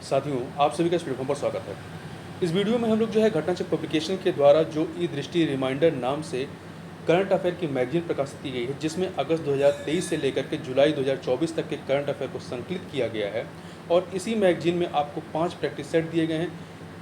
साथियों, आप सभी का इस प्लेटफॉर्म पर स्वागत है। इस वीडियो में हम लोग जो है घटनाचक्र पब्लिकेशन के द्वारा जो ई दृष्टि रिमाइंडर नाम से करंट अफेयर की मैगजीन प्रकाशित की गई है, जिसमें अगस्त 2023 से लेकर के जुलाई 2024 तक के करंट अफेयर को संकलित किया गया है। और इसी मैगजीन में आपको 5 प्रैक्टिस सेट दिए गए हैं।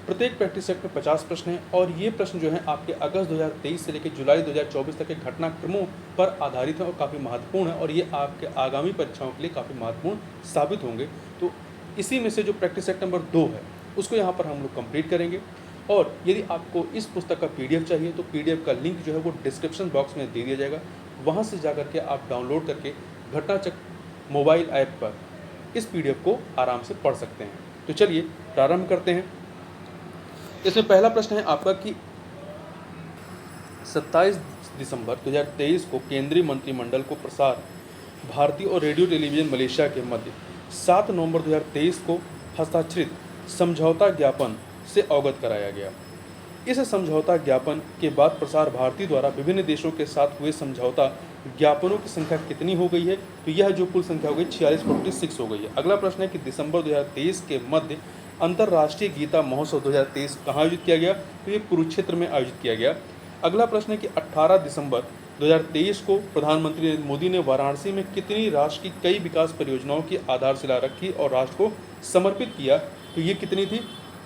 प्रत्येक प्रैक्टिस सेट में 50 प्रश्न हैं और ये प्रश्न जो हैं आपके अगस्त 2023 से लेकर जुलाई 2024 तक के घटनाक्रमों पर आधारित हैं और काफ़ी महत्वपूर्ण है और ये आपके आगामी परीक्षाओं के लिए काफ़ी महत्वपूर्ण साबित होंगे। तो इसी में से जो प्रैक्टिस सेट नंबर 2 है उसको यहाँ पर हम लोग कंप्लीट करेंगे। और यदि आपको इस पुस्तक का पीडीएफ चाहिए तो पीडीएफ का लिंक जो है वो डिस्क्रिप्शन बॉक्स में दे दिया जाएगा। वहाँ से जा करके आप डाउनलोड करके घटनाचक्र मोबाइल ऐप पर इस पीडीएफ को आराम से पढ़ सकते हैं। तो चलिए प्रारंभ करते हैं। इसमें पहला प्रश्न है आपका कि 27 दिसंबर 2023 को केंद्रीय मंत्रिमंडल को प्रसार भारती और रेडियो टेलीविज़न मलेशिया के मध्य 7 नवंबर 2023 को हस्ताक्षरित समझौता ज्ञापन से अवगत कराया गया। इस समझौता ज्ञापन के बाद प्रसार भारती द्वारा विभिन्न देशों के साथ हुए समझौता ज्ञापनों की संख्या कितनी हो गई है? तो यह जो कुल संख्या हो गई 46 हो गई है। अगला प्रश्न है कि दिसंबर 2023 के मध्य अंतर्राष्ट्रीय गीता महोत्सव 2023 कहाँ आयोजित किया गया? तो ये कुरुक्षेत्र में आयोजित किया गया। अगला प्रश्न है कि 18 दिसंबर 2023 को प्रधानमंत्री नरेंद्र मोदी ने वाराणसी में कितनी राष्ट्र की कई विकास परियोजनाओं की आधारशिला रखी और राष्ट्र को समर्पित किया? तो ये कितनी थी,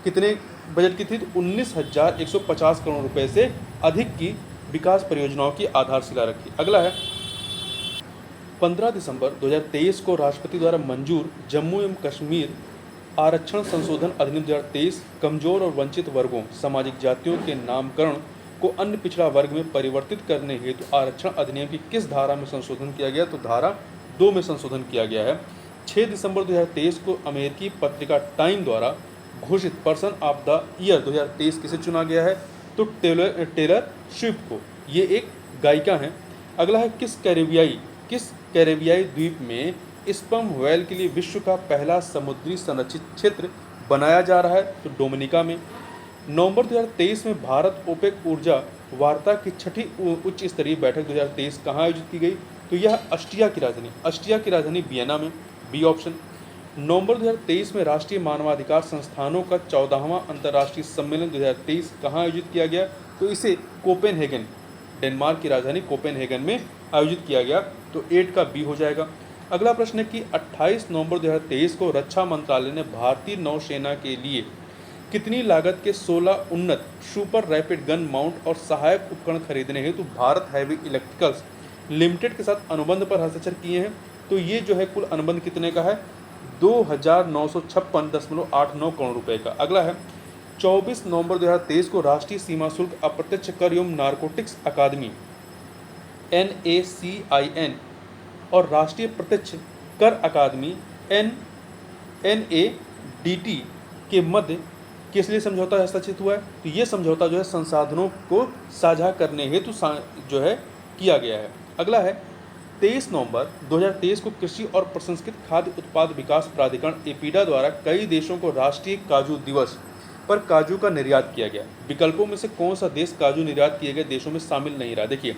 कितने बजट की थी? तो 19,150 करोड़ रुपए से अधिक की विकास परियोजनाओं की आधारशिला रखी। अगला है 15 दिसंबर 2023 को राष्ट्रपति द्वारा मंजूर जम्मू एवं कश्मीर आरक्षण संशोधन अधिनियम 2023 कमजोर और वंचित वर्गों सामाजिक जातियों के नामकरण को अन्य पिछड़ा वर्ग में परिवर्तित करने हेतु आरक्षण अधिनियम की किस धारा में संशोधन किया गया? तो धारा 2 में संशोधन किया गया है। 6 दिसंबर 2023 को अमेरिकी पत्रिका टाइम द्वारा घोषित पर्सन ऑफ द ईयर 2023 किसे चुना गया है? तो टेलर स्विफ्ट को। ये एक गायिका हैं। अगला है किस कैरेबियाई द्वीप में स्पर्म व्हेल के लिए विश्व का पहला समुद्री संरक्षित क्षेत्र बनाया जा रहा है? तो डोमिनिका में। नवंबर 2023 में भारत ओपेक ऊर्जा वार्ता की छठी उच्च स्तरीय बैठक 2023 कहाँ आयोजित की गई? तो यह ऑस्ट्रिया की राजधानी वियना में, बी ऑप्शन। नवंबर 2023 में राष्ट्रीय मानवाधिकार संस्थानों का 14वां अंतर्राष्ट्रीय सम्मेलन 2023 कहाँ आयोजित किया गया? तो इसे कोपेनहेगन, डेनमार्क की राजधानी कोपेनहेगन में आयोजित किया गया। तो 8 का बी हो जाएगा। अगला प्रश्न है कि 28 नवंबर 2023 को रक्षा मंत्रालय ने भारतीय नौसेना के लिए कितनी लागत के 16 उन्नत सुपर रैपिड गन माउंट और सहायक उपकरण खरीदने हेतु भारत हैवी इलेक्ट्रिकल्स लिमिटेड के साथ अनुबंध पर हस्ताक्षर किए हैं? तो ये जो है कुल अनुबंध कितने का है? 2,956.89 करोड़ रुपए का। अगला है 24 नवंबर 2023 को राष्ट्रीय सीमा शुल्क अप्रत्यक्ष कर एवं नारकोटिक्स अकादमी NACIN और राष्ट्रीय प्रत्यक्ष कर अकादमी NADT के मध्य किस लिए समझौता हस्ताक्षरित हुआ है? तो ये समझौता जो है संसाधनों को साझा करने हेतु जो है किया गया है। अगला है 23 नवंबर 2023 को कृषि और प्रसंस्कृत खाद्य उत्पाद विकास प्राधिकरण एपीडा द्वारा कई देशों को राष्ट्रीय काजू दिवस पर काजू का निर्यात किया गया। विकल्पों में से कौन सा देश काजू निर्यात किए गए देशों में शामिल नहीं रहा? देखिए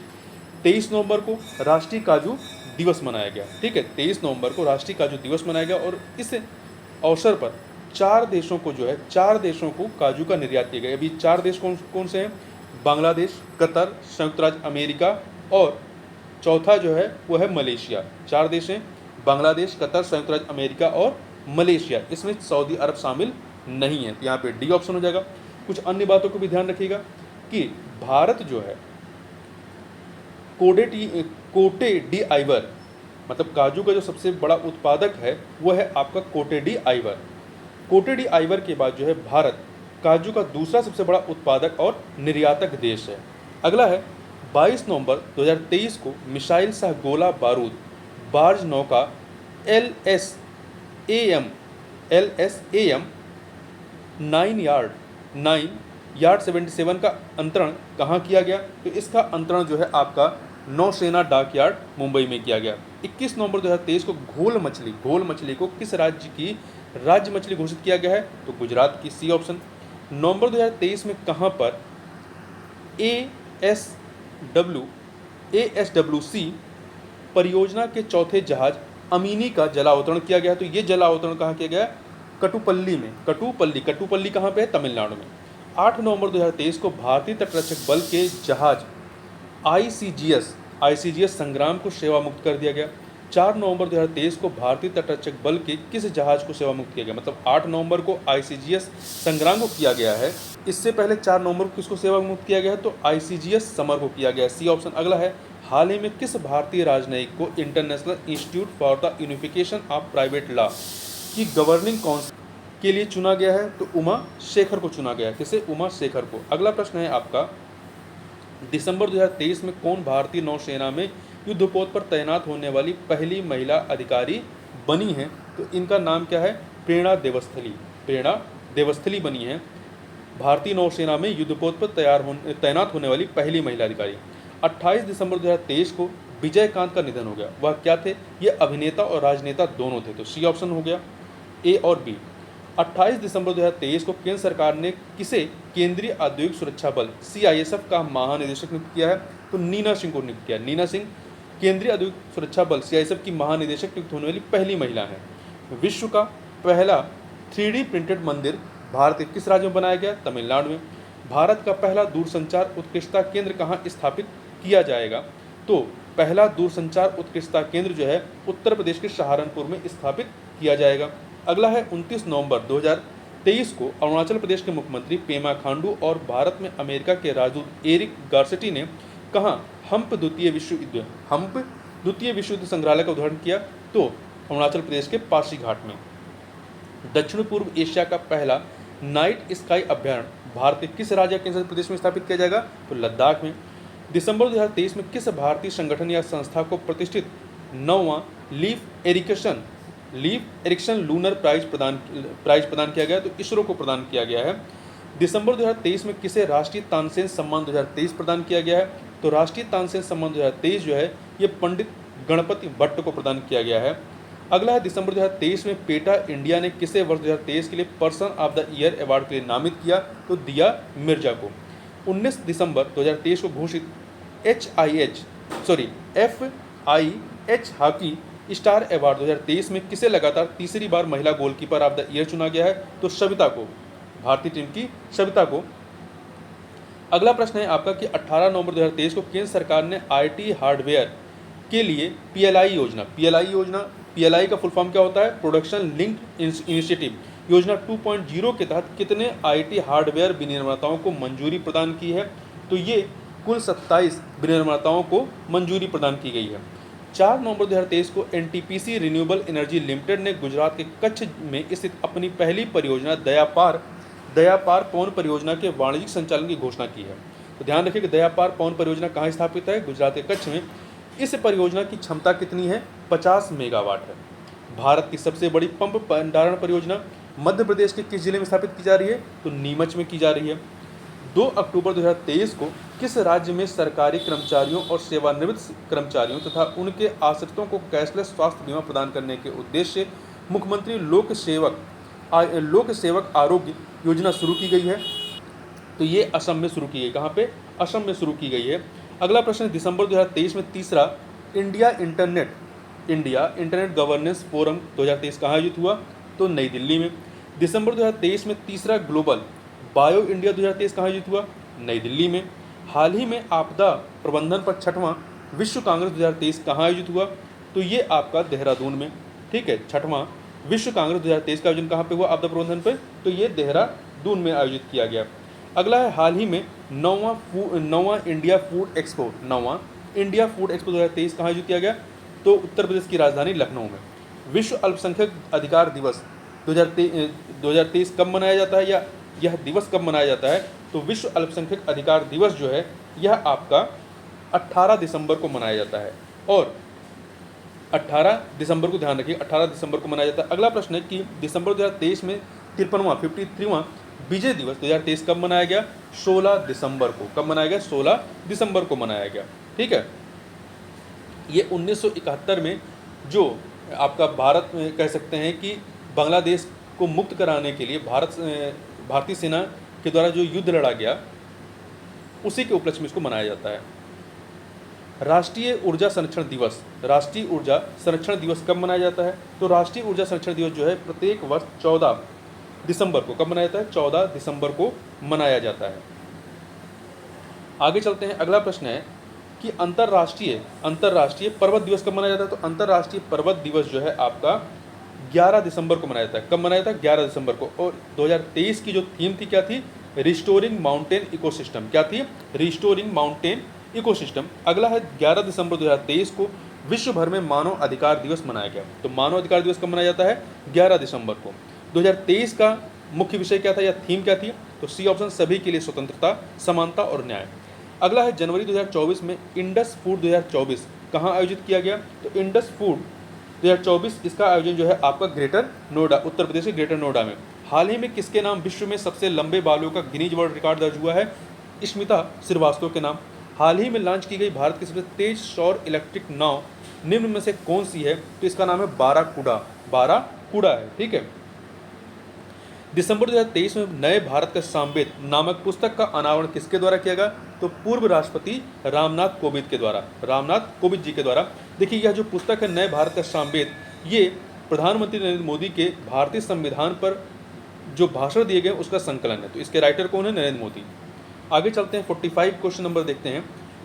23 नवंबर को राष्ट्रीय काजू दिवस मनाया गया। ठीक है, 23 नवंबर को राष्ट्रीय काजू दिवस मनाया गया और इस अवसर पर 4 देशों को काजू का निर्यात किया गया। अभी 4 देश कौन से हैं? बांग्लादेश, कतर, संयुक्त राज्य अमेरिका और चौथा जो है वो है मलेशिया। 4 देश हैं, बांग्लादेश, कतर, संयुक्त राज्य अमेरिका और मलेशिया। इसमें सऊदी अरब शामिल नहीं है। तो यहाँ पे डी ऑप्शन हो जाएगा। कुछ अन्य बातों को भी ध्यान रखिएगा कि भारत जो है कोटे डी आइवर, मतलब काजू का जो सबसे बड़ा उत्पादक है वो है आपका कोटे डी आइवर। कोटे डी आइवर के बाद जो है भारत काजू का दूसरा सबसे बड़ा उत्पादक और निर्यातक देश है। अगला है 22 नवंबर 2023 को मिसाइल सह गोला बारूद बार्ज नौका LSAM 9 यार्ड 77 का अंतरण कहाँ किया गया? तो इसका अंतरण जो है आपका नौसेना डाक यार्ड मुंबई में किया गया। 21 नवंबर 2023 को घोल मछली को किस राज्य की राज्य मछली घोषित किया गया है? तो गुजरात की, सी ऑप्शन। नवंबर 2023 में कहाँ पर ASWC परियोजना के चौथे जहाज अमीनी का जलावतरण किया गया? तो ये जलावतरण कहाँ किया गया? कटुपल्ली कहाँ पे है? तमिलनाडु में। 8 नवंबर 2023 को भारतीय तटरक्षक बल के जहाज आईसीजीएस संग्राम को सेवा मुक्त कर दिया गया। 4 नवंबर 2023 को भारतीय तटरक्षक बल के किस जहाज को सेवा मुक्त किया गया? मतलब 8 नवंबर को आईसीजीएस संग्राम को किया गया है, इससे पहले 4 नवंबर को किसको सेवा मुक्त किया गया है? तो आईसीजीएस समर को किया गया है। सी ऑप्शन अगला है। हाल ही में किस भारतीय राजनयिक को international institute for the unification of private law की गवर्निंग काउंसिल के लिए चुना गया है? तो उमा शेखर को चुना गया है। किसे? उमा शेखर को। अगला प्रश्न है आपका, दिसंबर 2023 में कौन भारतीय नौसेना में युद्धपोत पर तैनात होने वाली पहली महिला अधिकारी बनी है? तो इनका नाम क्या है? प्रेरणा देवस्थली बनी है भारतीय नौसेना में युद्धपोत पर तैनात होने वाली पहली महिला अधिकारी। 28 दिसंबर 2023 को विजयकांत का निधन हो गया। वह क्या थे? ये अभिनेता और राजनेता दोनों थे। तो सी ऑप्शन हो गया, ए और बी। 28 दिसंबर 2023 को केंद्र सरकार ने किसे केंद्रीय औद्योगिक सुरक्षा बल सीआईएसएफ का महानिदेशक नियुक्त किया है? तो नीना सिंह को नियुक्त किया। नीना सिंह केंद्रीय औद्योगिक सुरक्षा बल सीआईएसएफ की महानिदेशक नियुक्त होने वाली पहली महिला है। विश्व का पहला 3D प्रिंटेड मंदिर भारत के किस राज्य में बनाया गया? तमिलनाडु में। भारत का पहला दूरसंचार उत्कृष्टता केंद्र कहाँ स्थापित किया जाएगा? तो पहला दूरसंचार उत्कृष्टता केंद्र जो है उत्तर प्रदेश के सहारनपुर में स्थापित किया जाएगा। अगला है 29 नवंबर 2023 को अरुणाचल प्रदेश के मुख्यमंत्री पेमा खांडू और भारत में अमेरिका के राजदूत एरिक गार्सेटी ने कहाँ हम्प द्वितीय विश्व युद्ध संग्रहालय का उद्घाटन किया? तो अरुणाचल प्रदेश के पासीघाट में। दक्षिण पूर्व एशिया का पहला नाइट स्काई अभ्यारण्य भारत के किस राज्य केंद्र शासित प्रदेश में स्थापित किया जाएगा? तो लद्दाख में। दिसंबर 2023 में किस भारतीय संगठन या संस्था को प्रतिष्ठित 9वां लीफ एरिक्सन लूनर प्राइज प्रदान किया गया? तो इसरो को प्रदान किया गया है। दिसंबर 2023 में किसे राष्ट्रीय तानसेन सम्मान 2023 प्रदान किया गया है? तो राष्ट्रीय तानसेन सम्मान 2023 जो है ये पंडित गणपति भट्ट को प्रदान किया गया है। अगला है, दिसंबर 2023 में पेटा इंडिया ने किसे वर्ष 2023 के लिए person of the year award के लिए नामित किया? तो दिया मिर्जा को। 19 दिसंबर 2023 को घोषित FIH हॉकी स्टार अवार्ड 2023 में किसे लगातार तीसरी बार महिला गोलकीपर ऑफ द ईयर चुना गया है? तो सविता को, भारतीय टीम की सविता को। अगला प्रश्न है आपका कि 18 नवंबर 2023 को केंद्र सरकार ने IT हार्डवेयर के लिए PLI का फुल फॉर्म क्या होता है? प्रोडक्शन लिंक्ड इनिशिएटिव योजना 2.0 के तहत कितने IT हार्डवेयर विनिर्माताओं को मंजूरी प्रदान की है? तो ये कुल 27 विनिर्माताओं को मंजूरी प्रदान की गई है। 4 नवंबर 2023 को NTPC रिन्यूएबल एनर्जी लिमिटेड ने गुजरात के कच्छ में स्थित अपनी पहली परियोजना दयापार पवन परियोजना के वाणिज्यिक संचालन की घोषणा की है। तो ध्यान रखिए कि दयापार पवन परियोजना कहाँ स्थापित है? गुजरात के कच्छ में। इस परियोजना की क्षमता कितनी है? 50 मेगावाट है। भारत की सबसे बड़ी पंप भंडारण परियोजना मध्य प्रदेश के किस जिले में स्थापित की जा रही है? तो नीमच में की जा रही है। 2 अक्टूबर 2023 को किस राज्य में सरकारी कर्मचारियों और सेवानिवृत्त कर्मचारियों तथा उनके आश्रितों को कैशलेस स्वास्थ्य बीमा प्रदान करने के उद्देश्य से मुख्यमंत्री लोक सेवक आरोग्य योजना शुरू की गई है? तो ये असम में शुरू की गई। कहाँ पे? असम में शुरू की गई है। अगला प्रश्न, दिसंबर 2023 में तीसरा इंडिया इंटरनेट गवर्नेंस फोरम 2023 कहाँ आयोजित हुआ? तो नई दिल्ली में। दिसंबर 2023 में तीसरा ग्लोबल बायो इंडिया 2023 कहाँ आयोजित हुआ? नई दिल्ली में। हाल ही में आपदा प्रबंधन पर 6वां विश्व कांग्रेस 2023 कहाँ आयोजित हुआ? तो ये आपका देहरादून में। ठीक है, 6वां विश्व कांग्रेस 2023 का आयोजन कहाँ पे हुआ आपदा प्रबंधन पे? तो ये देहरादून में आयोजित किया गया। अगला है, हाल ही में 9वां इंडिया फूड एक्सपो 2023 कहाँ आयोजित किया गया? तो उत्तर प्रदेश की राजधानी लखनऊ में। विश्व अल्पसंख्यक अधिकार दिवस 2023 कब मनाया जाता है, या यह दिवस कब मनाया जाता है? तो विश्व अल्पसंख्यक अधिकार दिवस जो है यह आपका 18 दिसंबर को मनाया जाता है। और 18 दिसंबर को ध्यान रखिए, 18 दिसंबर को मनाया जाता है। अगला प्रश्न है कि दिसंबर 2023 में 53वां विजय दिवस 2023 कब मनाया गया? 16 दिसंबर को। कब मनाया गया? 16 दिसंबर को मनाया गया। ठीक है, ये 1971 में जो आपका भारत में कह सकते हैं कि बांग्लादेश को मुक्त कराने के लिए भारतीय सेना के द्वारा जो युद्ध लड़ा गया उसी के उपलक्ष्य में इसको मनाया जाता है। राष्ट्रीय ऊर्जा संरक्षण दिवस कब मनाया जाता है? तो राष्ट्रीय ऊर्जा संरक्षण दिवस जो है प्रत्येक वर्ष 14 दिसंबर को। कब मनाया जाता है? 14 दिसंबर को मनाया जाता है। आगे चलते हैं। अगला प्रश्न है कि अंतर्राष्ट्रीय पर्वत दिवस कब मनाया जाता है? तो अंतर्राष्ट्रीय पर्वत दिवस जो है आपका 11 दिसंबर को मनाया जाता है। कब मनाया जाता है? 11 दिसंबर को। और 2023 की जो थीम थी क्या थी? Restoring mountain ecosystem. क्या थी? Restoring mountain ecosystem. अगला है 11 दिसंबर 2023 को विश्व भर में मानव अधिकार दिवस मनाया गया। तो मानव अधिकार दिवस कब मनाया जाता है? 11 दिसंबर को। 2023 का मुख्य विषय क्या था या थीम क्या थी? तो सी ऑप्शन, सभी के लिए स्वतंत्रता, समानता और न्याय। अगला है जनवरी 2024 में इंडस फूड 2024 कहाँ आयोजित किया गया? तो इंडस फूड 2024 इसका आयोजन जो है आपका ग्रेटर नोएडा, उत्तर प्रदेश के ग्रेटर नोएडा में। हाल ही में किसके नाम विश्व में सबसे लंबे बालों का गिनीज वर्ल्ड रिकॉर्ड दर्ज हुआ है? स्मिता श्रीवास्तव के नाम। हाल ही में लॉन्च की गई भारत की सबसे तेज सौर इलेक्ट्रिक नाव निम्न में से कौन सी है? तो इसका नाम है बाराकूडा है। ठीक है। दिसंबर 2023 में नए भारत का सामवेद नामक पुस्तक का अनावरण किसके द्वारा किया गया? तो पूर्व राष्ट्रपति रामनाथ कोविंद जी के द्वारा। देखिए, यह जो पुस्तक है नए भारत का सामवेद, ये प्रधानमंत्री नरेंद्र मोदी के भारतीय संविधान पर जो भाषण दिए गए उसका संकलन है। तो इसके राइटर कौन है? नरेंद्र मोदी। आगे चलते हैं। 45 क्वेश्चन नंबर देखते हैं।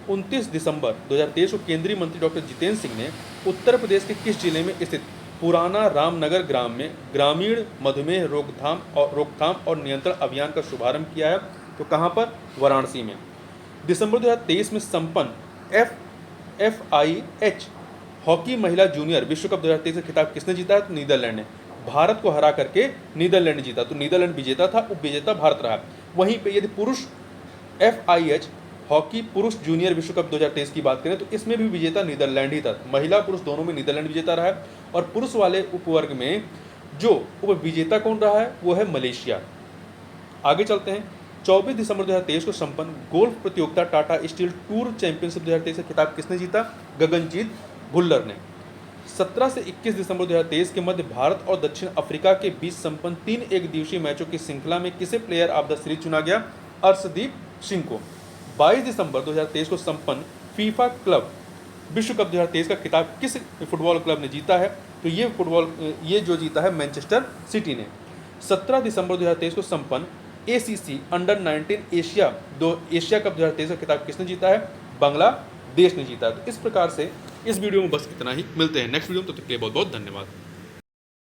29 दिसंबर 2023 को केंद्रीय मंत्री डॉक्टर जितेंद्र सिंह ने उत्तर प्रदेश के किस जिले में स्थित पुराना रामनगर ग्राम में ग्रामीण मधुमेह रोकथाम और नियंत्रण अभियान का शुभारंभ किया है? तो कहाँ पर? वाराणसी में। दिसंबर 2023 में संपन्न FIH हॉकी महिला जूनियर विश्व कप 2023 का खिताब किसने जीता है? तो नीदरलैंड ने। भारत को हरा करके नीदरलैंड ने जीता। तो नीदरलैंड विजेता था, उप विजेता भारत रहा। वहीं पे यदि पुरुष FIH हॉकी पुरुष जूनियर विश्व कप 2023 की बात करें तो इसमें भी विजेता नीदरलैंड ही था। महिला पुरुष दोनों में नीदरलैंड विजेता रहा है। और पुरुष वाले उपवर्ग में जो उप विजेता कौन रहा है? वो है मलेशिया। आगे चलते हैं। 24 दिसंबर 2023 को संपन्न गोल्फ प्रतियोगिता टाटा स्टील टूर चैंपियनशिप 2023 का खिताब किसने जीता? गगनजीत भुल्लर ने। 17 से 21 दिसंबर 2023 के मध्य भारत और दक्षिण अफ्रीका के बीच संपन्न 3 एकदिवसीय मैचों की श्रृंखला में किसे प्लेयर ऑफ द सीरीज चुना गया? अर्शदीप सिंह को। 22 दिसंबर 2023 को संपन्न फीफा क्लब विश्व कप 2023 का खिताब किस फुटबॉल क्लब ने जीता है? तो ये जो जीता है मैनचेस्टर सिटी ने। 17 दिसंबर 2023 को संपन्न ACC अंडर 19 एशिया कप 2023 का खिताब किसने जीता है? बांग्लादेश ने जीता है। तो इस प्रकार से इस वीडियो में बस इतना ही। मिलते हैं नेक्स्ट वीडियो में, तब तक के लिए बहुत बहुत धन्यवाद।